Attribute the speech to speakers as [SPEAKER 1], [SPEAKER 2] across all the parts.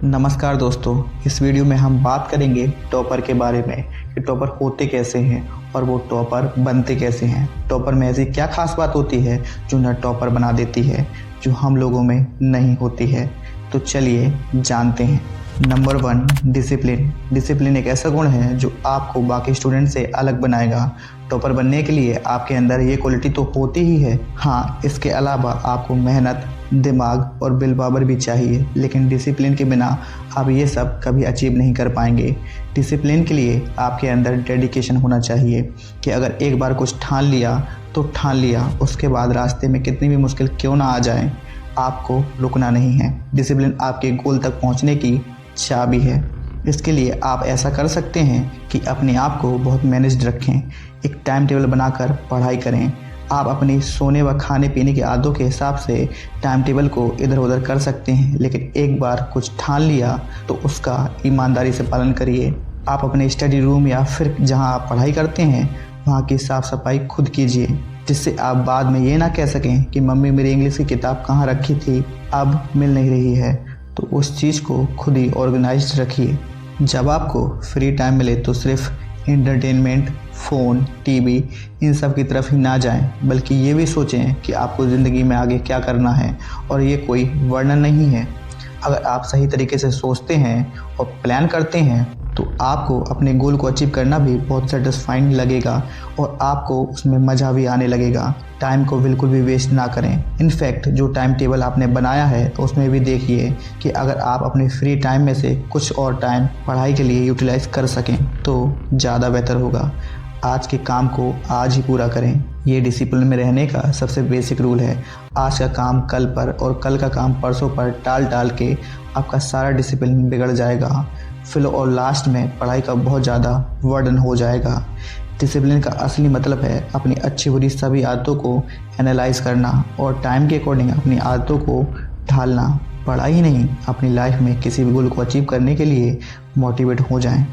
[SPEAKER 1] नमस्कार दोस्तों, इस वीडियो में हम बात करेंगे टॉपर के बारे में कि टॉपर होते कैसे हैं और वो टॉपर बनते कैसे हैं। टॉपर में ऐसी क्या खास बात होती है जो उन्हें टॉपर बना देती है, जो हम लोगों में नहीं होती है। तो चलिए जानते हैं। Number 1, discipline. डिसिप्लिन एक ऐसा गुण है जो आपको बाकी स्टूडेंट से अलग बनाएगा। टॉपर बनने के लिए आपके अंदर ये क्वालिटी तो होती ही है, हाँ, इसके अलावा आपको मेहनत, दिमाग और विल पावर भी चाहिए। लेकिन डिसिप्लिन के बिना आप ये सब कभी अचीव नहीं कर पाएंगे। डिसिप्लिन के लिए आपके अंदर डेडिकेशन होना चाहिए कि अगर एक बार कुछ ठान लिया तो ठान लिया, उसके बाद रास्ते में कितनी भी मुश्किल क्यों ना आ जाए, आपको रुकना नहीं है। डिसिप्लिन आपके गोल तक पहुंचने की चाबी है। इसके लिए आप ऐसा कर सकते हैं कि अपने आप को बहुत मैनेज्ड रखें। एक टाइम टेबल बनाकर पढ़ाई करें। आप अपनी सोने व खाने पीने की आदतों के हिसाब से टाइम टेबल को इधर उधर कर सकते हैं, लेकिन एक बार कुछ ठान लिया तो उसका ईमानदारी से पालन करिए। आप अपने स्टडी रूम या फिर जहां आप पढ़ाई करते हैं वहां की साफ़ सफाई खुद कीजिए, जिससे आप बाद में ये ना कह सकें कि मम्मी मेरी इंग्लिश की किताब कहाँ रखी थी, अब मिल नहीं रही है। तो उस चीज़ को खुद ही ऑर्गेनाइज्ड रखिए। जब आपको फ्री टाइम मिले तो सिर्फ एंटरटेनमेंट, फ़ोन, टीवी इन सब की तरफ ही ना जाएं, बल्कि ये भी सोचें कि आपको ज़िंदगी में आगे क्या करना है। और ये कोई वर्णन नहीं है। अगर आप सही तरीके से सोचते हैं और प्लान करते हैं तो आपको अपने गोल को अचीव करना भी बहुत सेटिस्फाइंग लगेगा और आपको उसमें मज़ा भी आने लगेगा। टाइम को बिल्कुल भी वेस्ट ना करें। इनफैक्ट जो टाइम टेबल आपने बनाया है तो उसमें भी देखिए कि अगर आप अपने फ्री टाइम में से कुछ और टाइम पढ़ाई के लिए यूटिलाइज कर सकें तो ज़्यादा बेहतर होगा। आज के काम को आज ही पूरा करें। ये डिसिप्लिन में रहने का सबसे बेसिक रूल है। आज का काम कल पर और कल का काम परसों पर टाल के आपका सारा डिसिप्लिन बिगड़ जाएगा। फिर और लास्ट में पढ़ाई का बहुत ज़्यादा वर्डन हो जाएगा। डिसिप्लिन का असली मतलब है अपनी अच्छी बुरी सभी आदतों को एनालाइज करना और टाइम के अकॉर्डिंग अपनी आदतों को ढालना। पढ़ाई ही नहीं, अपनी लाइफ में किसी भी गोल को अचीव करने के लिए मोटिवेट हो जाएं।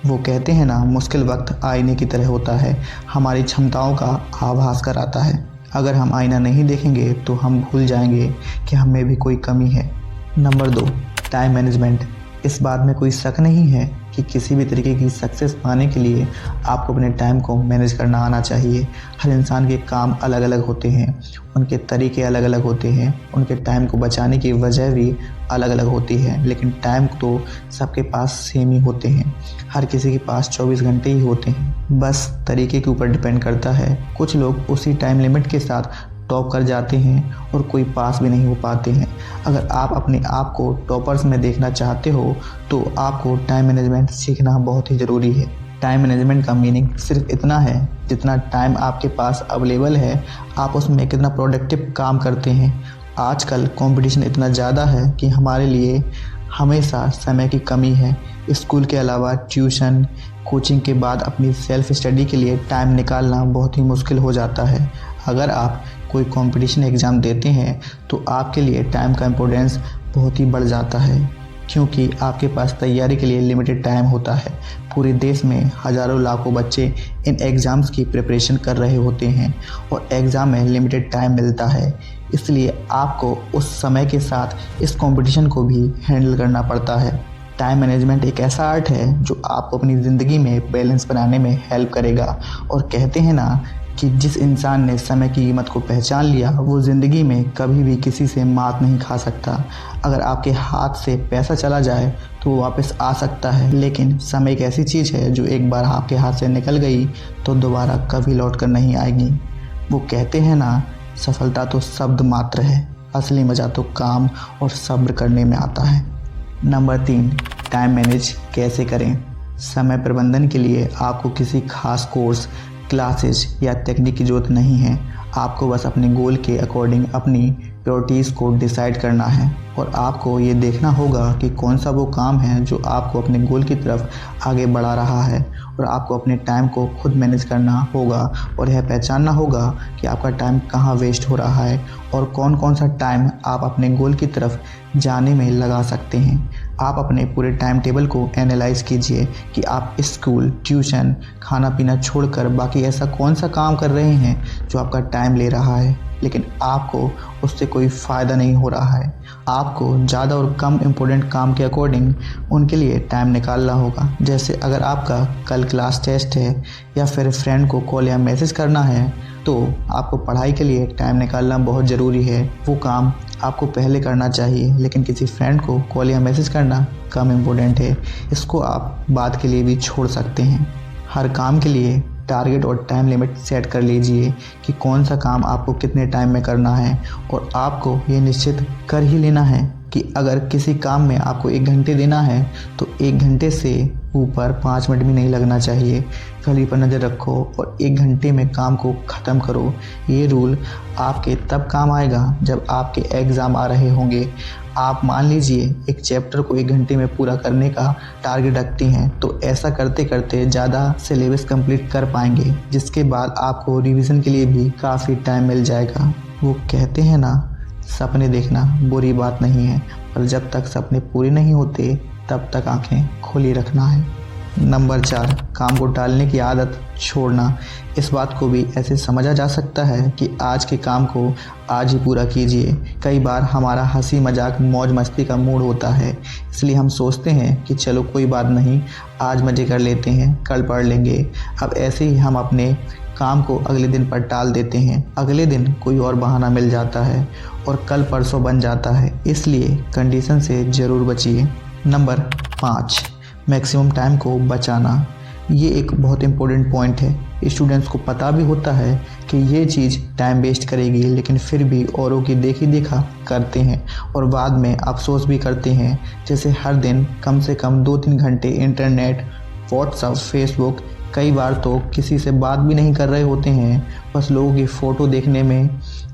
[SPEAKER 1] वो कहते हैं ना, मुश्किल वक्त आईने की तरह होता है, हमारी क्षमताओं का आभास कराता है। अगर हम आईना नहीं देखेंगे तो हम भूल जाएंगे कि हम में भी कोई कमी है। Number 2, time management. इस बात में कोई शक नहीं है कि किसी भी तरीके की सक्सेस पाने के लिए आपको अपने टाइम को मैनेज करना आना चाहिए। हर इंसान के काम अलग अलग होते हैं, उनके तरीके अलग अलग होते हैं, उनके टाइम को बचाने की वजह भी अलग अलग होती है, लेकिन टाइम तो सबके पास सेम ही होते हैं। हर किसी के पास 24 घंटे ही होते हैं, बस तरीके के ऊपर डिपेंड करता है। कुछ लोग उसी टाइम लिमिट के साथ टॉप कर जाते हैं और कोई पास भी नहीं हो पाते हैं। अगर आप अपने आप को टॉपर्स में देखना चाहते हो तो आपको टाइम मैनेजमेंट सीखना बहुत ही ज़रूरी है। टाइम मैनेजमेंट का मीनिंग सिर्फ इतना है जितना टाइम आपके पास अवेलेबल है आप उसमें कितना प्रोडक्टिव काम करते हैं। आजकल कंपटीशन इतना ज़्यादा है कि हमारे लिए हमेशा समय की कमी है। स्कूल के अलावा ट्यूशन, कोचिंग के बाद अपनी सेल्फ स्टडी के लिए टाइम निकालना बहुत ही मुश्किल हो जाता है। अगर आप कोई कंपटीशन एग्ज़ाम देते हैं तो आपके लिए टाइम का इम्पोर्टेंस बहुत ही बढ़ जाता है, क्योंकि आपके पास तैयारी के लिए लिमिटेड टाइम होता है। पूरे देश में हज़ारों लाखों बच्चे इन एग्ज़ाम्स की प्रिपरेशन कर रहे होते हैं और एग्ज़ाम में लिमिटेड टाइम मिलता है, इसलिए आपको उस समय के साथ इस कंपटीशन को भी हैंडल करना पड़ता है। टाइम मैनेजमेंट एक ऐसा आर्ट है जो आपको अपनी ज़िंदगी में बैलेंस बनाने में हेल्प करेगा। और कहते हैं ना कि जिस इंसान ने समय की कीमत को पहचान लिया वो ज़िंदगी में कभी भी किसी से मात नहीं खा सकता। अगर आपके हाथ से पैसा चला जाए तो वो वापस आ सकता है, लेकिन समय एक ऐसी चीज़ है जो एक बार आपके हाथ से निकल गई तो दोबारा कभी लौट कर नहीं आएगी। वो कहते हैं ना, सफलता तो शब्द मात्र है, असली मज़ा तो काम और सब्र करने में आता है। नंबर 3, टाइम मैनेज कैसे करें। समय प्रबंधन के लिए आपको किसी खास कोर्स, क्लासेस या टेक्निक की ज़रूरत नहीं है। आपको बस अपने गोल के अकॉर्डिंग अपनी प्रायोरिटीज़ को डिसाइड करना है और आपको ये देखना होगा कि कौन सा वो काम है जो आपको अपने गोल की तरफ आगे बढ़ा रहा है। और आपको अपने टाइम को खुद मैनेज करना होगा और यह पहचानना होगा कि आपका टाइम कहाँ वेस्ट हो रहा है और कौन कौन सा टाइम आप अपने गोल की तरफ जाने में लगा सकते हैं। आप अपने पूरे टाइम टेबल को एनालाइज कीजिए कि आप स्कूल, ट्यूशन, खाना पीना छोड़कर बाकी ऐसा कौन सा काम कर रहे हैं जो आपका टाइम ले रहा है। लेकिन आपको उससे कोई फ़ायदा नहीं हो रहा है। आपको ज़्यादा और कम इम्पोर्टेंट काम के अकॉर्डिंग उनके लिए टाइम निकालना होगा। जैसे अगर आपका कल क्लास टेस्ट है या फिर फ्रेंड को कॉल या मैसेज करना है, तो आपको पढ़ाई के लिए टाइम निकालना बहुत ज़रूरी है। वो काम आपको पहले करना चाहिए, लेकिन किसी फ्रेंड को कॉल या मैसेज करना कम इम्पोर्टेंट है। इसको आप बाद के लिए भी छोड़ सकते हैं। हर काम के लिए टारगेट और टाइम लिमिट सेट कर लीजिए कि कौन सा काम आपको कितने टाइम में करना है, और आपको ये निश्चित कर ही लेना है कि अगर किसी काम में आपको 1 घंटे देना है तो 1 घंटे से ऊपर 5 मिनट भी नहीं लगना चाहिए। घड़ी पर नज़र रखो और 1 घंटे में काम को ख़त्म करो। ये रूल आपके तब काम आएगा जब आपके एग्ज़ाम आ रहे होंगे। आप मान लीजिए एक चैप्टर को 1 घंटे में पूरा करने का टारगेट रखती हैं, तो ऐसा करते करते ज़्यादा सिलेबस कंप्लीट कर पाएंगे, जिसके बाद आपको रिवीजन के लिए भी काफ़ी टाइम मिल जाएगा। वो कहते हैं ना, सपने देखना बुरी बात नहीं है, पर जब तक सपने पूरे नहीं होते तब तक आंखें खुली रखना है। नंबर 4, काम को टालने की आदत छोड़ना। इस बात को भी ऐसे समझा जा सकता है कि आज के काम को आज ही पूरा कीजिए। कई बार हमारा हंसी मजाक मौज मस्ती का मूड होता है, इसलिए हम सोचते हैं कि चलो कोई बात नहीं, आज मज़े कर लेते हैं, कल पढ़ लेंगे। अब ऐसे ही हम अपने काम को अगले दिन पर टाल देते हैं। अगले दिन कोई और बहाना मिल जाता है और कल परसों बन जाता है। इसलिए कंडीशन से ज़रूर बचिए। नंबर 5, मैक्सिमम टाइम को बचाना। ये एक बहुत इम्पोर्टेंट पॉइंट है। स्टूडेंट्स को पता भी होता है कि ये चीज़ टाइम वेस्ट करेगी, लेकिन फिर भी औरों की देखी देखा करते हैं और बाद में अफसोस भी करते हैं। जैसे हर दिन कम से कम 2-3 घंटे इंटरनेट, व्हाट्सएप, फेसबुक, कई बार तो किसी से बात भी नहीं कर रहे होते हैं, बस लोगों की फ़ोटो देखने में,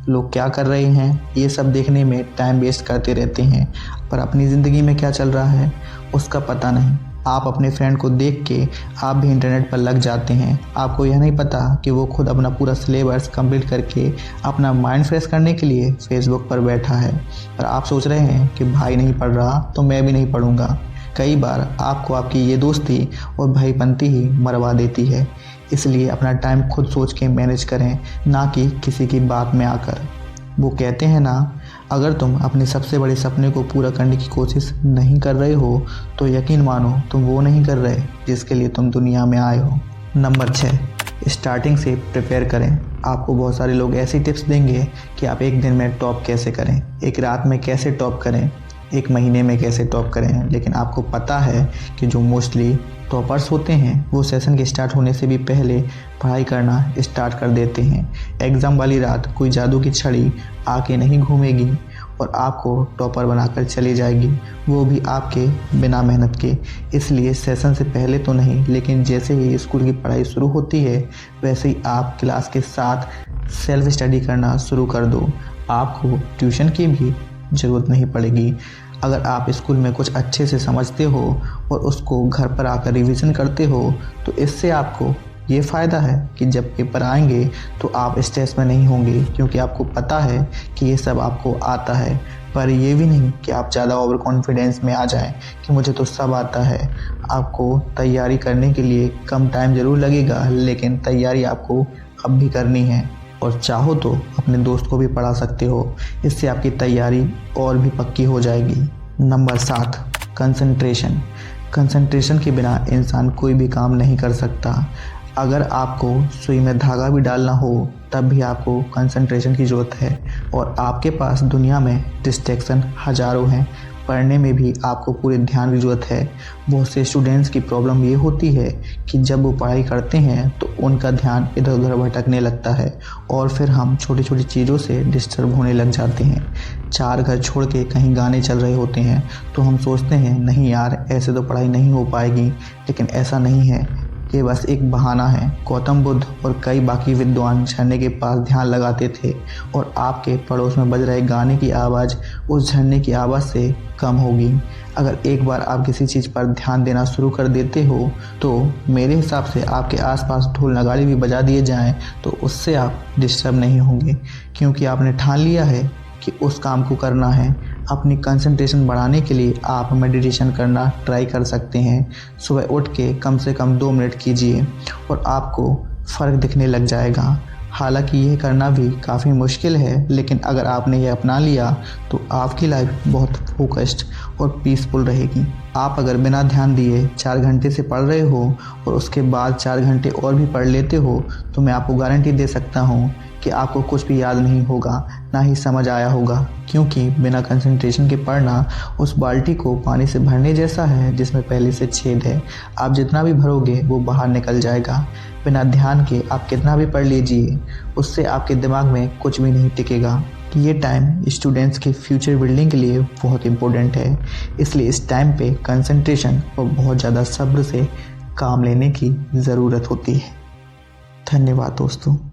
[SPEAKER 1] लोग क्या कर रहे हैं ये सब देखने में टाइम वेस्ट करते रहते हैं, पर अपनी ज़िंदगी में क्या चल रहा है उसका पता नहीं। आप अपने फ्रेंड को देख के आप भी इंटरनेट पर लग जाते हैं। आपको यह नहीं पता कि वो खुद अपना पूरा सिलेबस कंप्लीट करके अपना माइंड फ्रेश करने के लिए फेसबुक पर बैठा है, पर आप सोच रहे हैं कि भाई नहीं पढ़ रहा तो मैं भी नहीं पढ़ूंगा। कई बार आपको आपकी ये दोस्ती और भाईपंती ही मरवा देती है। इसलिए अपना टाइम खुद सोच के मैनेज करें, ना कि किसी की बात में आकर। वो कहते हैं ना, अगर तुम अपने सबसे बड़े सपने को पूरा करने की कोशिश नहीं कर रहे हो तो यकीन मानो तुम वो नहीं कर रहे जिसके लिए तुम दुनिया में आए हो। नंबर 6, स्टार्टिंग से प्रिपेयर करें। आपको बहुत सारे लोग ऐसी टिप्स देंगे कि आप एक दिन में टॉप कैसे करें, एक रात में कैसे टॉप करें, एक महीने में कैसे टॉप करें, लेकिन आपको पता है कि जो मोस्टली टॉपर्स होते हैं वो सेशन के स्टार्ट होने से भी पहले पढ़ाई करना स्टार्ट कर देते हैं। एग्ज़ाम वाली रात कोई जादू की छड़ी आके नहीं घूमेगी और आपको टॉपर बनाकर चली जाएगी, वो भी आपके बिना मेहनत के। इसलिए सेशन से पहले तो नहीं, लेकिन जैसे ही स्कूल की पढ़ाई शुरू होती है वैसे ही आप क्लास के साथ सेल्फ स्टडी करना शुरू कर दो। आपको ट्यूशन की भी ज़रूरत नहीं पड़ेगी। अगर आप स्कूल में कुछ अच्छे से समझते हो और उसको घर पर आकर रिवीजन करते हो तो इससे आपको ये फ़ायदा है कि जब पेपर आएंगे तो आप स्ट्रेस में नहीं होंगे, क्योंकि आपको पता है कि ये सब आपको आता है। पर ये भी नहीं कि आप ज़्यादा ओवर कॉन्फिडेंस में आ जाएं कि मुझे तो सब आता है। आपको तैयारी करने के लिए कम टाइम ज़रूर लगेगा, लेकिन तैयारी आपको अब भी करनी है, और चाहो तो अपने दोस्त को भी पढ़ा सकते हो। इससे आपकी तैयारी और भी पक्की हो जाएगी। Number 7, concentration. कंसंट्रेशन के बिना इंसान कोई भी काम नहीं कर सकता। अगर आपको सुई में धागा भी डालना हो तब भी आपको कंसंट्रेशन की ज़रूरत है, और आपके पास दुनिया में डिस्ट्रैक्शन हज़ारों हैं। पढ़ने में भी आपको पूरे ध्यान की ज़रूरत है। बहुत से स्टूडेंट्स की प्रॉब्लम ये होती है कि जब वो पढ़ाई करते हैं तो उनका ध्यान इधर उधर भटकने लगता है और फिर हम छोटी छोटी चीज़ों से डिस्टर्ब होने लग जाते हैं। 4 घर छोड़ के कहीं गाने चल रहे होते हैं तो हम सोचते हैं नहीं यार, ऐसे तो पढ़ाई नहीं हो पाएगी, लेकिन ऐसा नहीं है, ये बस एक बहाना है। गौतम बुद्ध और कई बाकी विद्वान झरने के पास ध्यान लगाते थे और आपके पड़ोस में बज रहे गाने की आवाज़ उस झरने की आवाज़ से कम होगी। अगर एक बार आप किसी चीज़ पर ध्यान देना शुरू कर देते हो तो मेरे हिसाब से आपके आसपास ढोल नगाड़े भी बजा दिए जाएं तो उससे आप डिस्टर्ब नहीं होंगे, क्योंकि आपने ठान लिया है कि उस काम को करना है। अपनी कंसंट्रेशन बढ़ाने के लिए आप मेडिटेशन करना ट्राई कर सकते हैं। सुबह उठ के कम से कम 2 मिनट कीजिए और आपको फ़र्क दिखने लग जाएगा। हालांकि यह करना भी काफ़ी मुश्किल है, लेकिन अगर आपने यह अपना लिया तो आपकी लाइफ बहुत फोकस्ड और पीसफुल रहेगी। आप अगर बिना ध्यान दिए 4 घंटे से पढ़ रहे हो और उसके बाद 4 घंटे और भी पढ़ लेते हो, तो मैं आपको गारंटी दे सकता हूँ कि आपको कुछ भी याद नहीं होगा, ना ही समझ आया होगा, क्योंकि बिना कंसंट्रेशन के पढ़ना उस बाल्टी को पानी से भरने जैसा है जिसमें पहले से छेद है। आप जितना भी भरोगे वो बाहर निकल जाएगा। बिना ध्यान के आप कितना भी पढ़ लीजिए, उससे आपके दिमाग में कुछ भी नहीं टिकेगा। ये टाइम स्टूडेंट्स के फ्यूचर बिल्डिंग के लिए बहुत इम्पोर्टेंट है, इसलिए इस टाइम पे कंसंट्रेशन और बहुत ज़्यादा सब्र से काम लेने की ज़रूरत होती है। धन्यवाद दोस्तों।